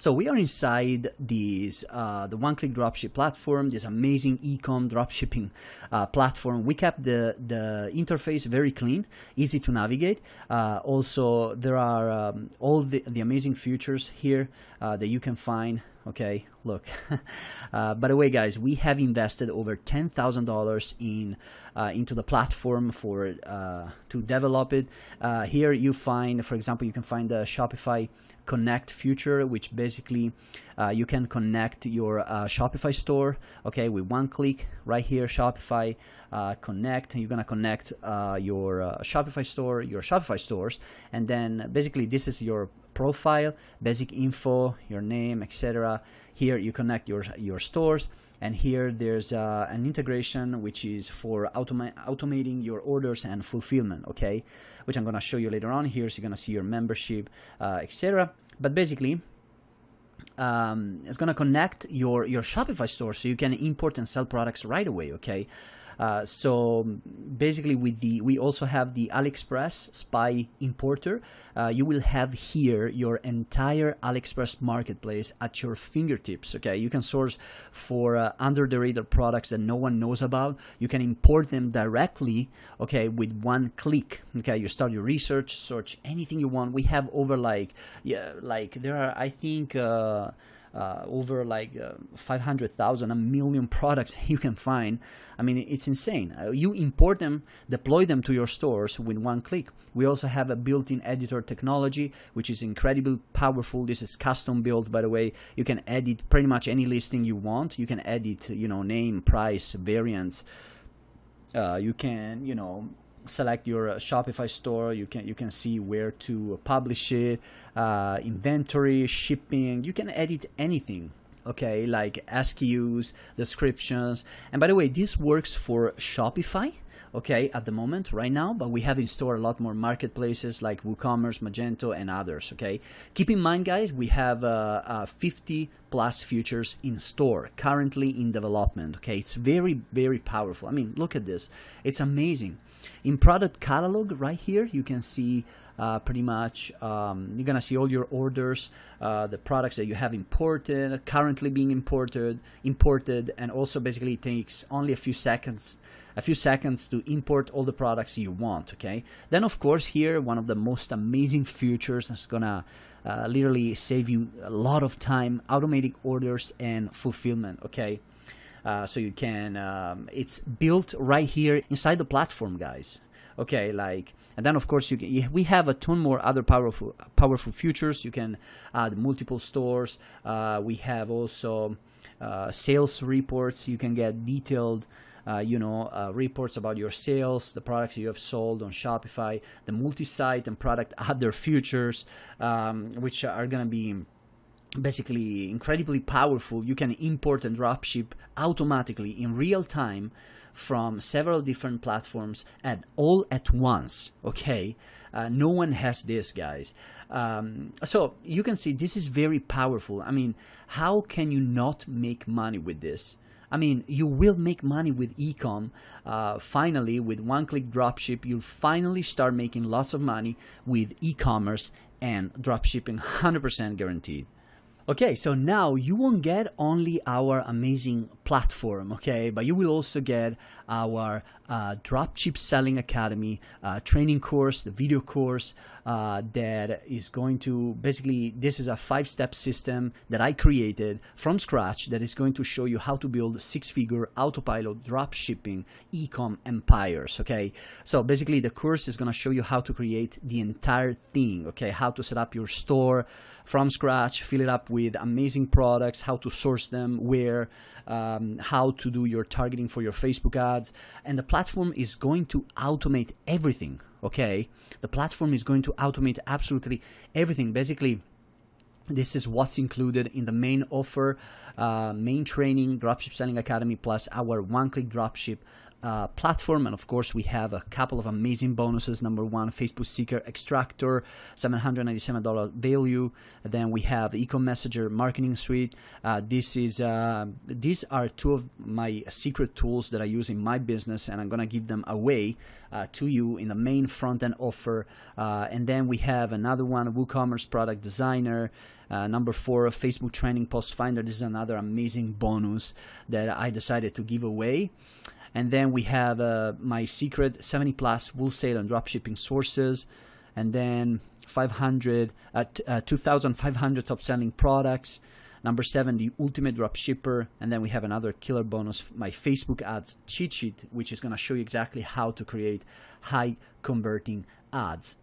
So we are inside these the one-click dropship platform, this amazing e-com dropshipping platform. We kept the interface very clean, easy to navigate. Also, there are all the amazing features here that you can find. Okay, look. By the way, guys, we have invested over $10,000 into the platform for to develop it. Here you find, for example, you can find the Shopify Connect feature, which basically you can connect your Shopify store. Okay, with one click right here, Shopify Connect. You're gonna connect your Shopify store, your Shopify stores, and then basically this is your profile, basic info, your name, etc. Here you connect your stores, and here there's an integration which is for automating your orders and fulfillment, okay, which I'm gonna show you later on. Here, so you're gonna see your membership, etc. But basically, it's gonna connect your Shopify store so you can import and sell products right away, okay. So basically, we also have the AliExpress Spy Importer. You will have here your entire AliExpress marketplace at your fingertips. Okay, you can source for under the radar products that no one knows about. You can import them directly. Okay, with one click. Okay, you start your research, search anything you want. We have over there are, I think, over 500,000, a million products you can find. I mean, it's insane. You import them, deploy them to your stores with one click. We also have a built-in editor technology, which is incredibly powerful. This is custom built, by the way. You can edit pretty much any listing you want. You can edit, name, price, variants. You can, select your Shopify store. You can see where to publish it, inventory, shipping. You can edit anything, okay, like SKUs, descriptions. And by the way, this works for Shopify, okay, at the moment right now, but we have in store a lot more marketplaces like WooCommerce, Magento, and others, okay. Keep in mind, guys, we have 50 plus features in store currently in development, okay. It's very, very powerful. I mean, look at this. It's amazing. In product catalog right here, you can see pretty much, you're gonna see all your orders, the products that you have imported, currently being imported, and also basically it takes only a few seconds to import all the products you want, okay? Then of course here, one of the most amazing features that's gonna literally save you a lot of time, automatic orders and fulfillment, okay? So you can, it's built right here inside the platform, guys. Okay, and then of course we have a ton more other powerful features. You can add multiple stores. We have also sales reports. You can get detailed, reports about your sales, the products you have sold on Shopify, the multi-site and product other features, which are gonna be basically incredibly powerful. You can import and dropship automatically in real time from several different platforms all at once, okay. No one has this, guys. So you can see this is very powerful. I mean, how can you not make money with this? I mean, you will make money with e-com. Finally, with one-click dropship, you'll finally start making lots of money with e-commerce and dropshipping, 100% guaranteed. Okay, so now you won't get only our amazing platform, okay, but you will also get our Dropship Selling Academy training course, the video course that is going to, basically, this is a 5-step system that I created from scratch that is going to show you how to build 6-figure autopilot dropshipping e-com empires, okay. So basically the course is going to show you how to create the entire thing, okay, how to set up your store from scratch, fill it up with amazing products, how to source them, where, how to do your targeting for your Facebook ads, and the platform is going to automate everything, okay? The platform is going to automate absolutely everything. Basically, this is what's included in the main offer, main training, Dropship Selling Academy, plus our one-click dropship platform. And of course, we have a couple of amazing bonuses. Number one, Facebook Seeker Extractor, $797 value. Then we have Ecom Messenger Marketing Suite. These are two of my secret tools that I use in my business, and I'm gonna give them away to you in the main front-end offer. And then we have another one, WooCommerce Product Designer. Number 4, Facebook Trending Post Finder. This is another amazing bonus that I decided to give away. And then we have my secret 70 plus wholesale and dropshipping sources, and then 2,500 top selling products. Number 7, the ultimate dropshipper. And then we have another killer bonus, my Facebook ads cheat sheet, which is going to show you exactly how to create high converting ads.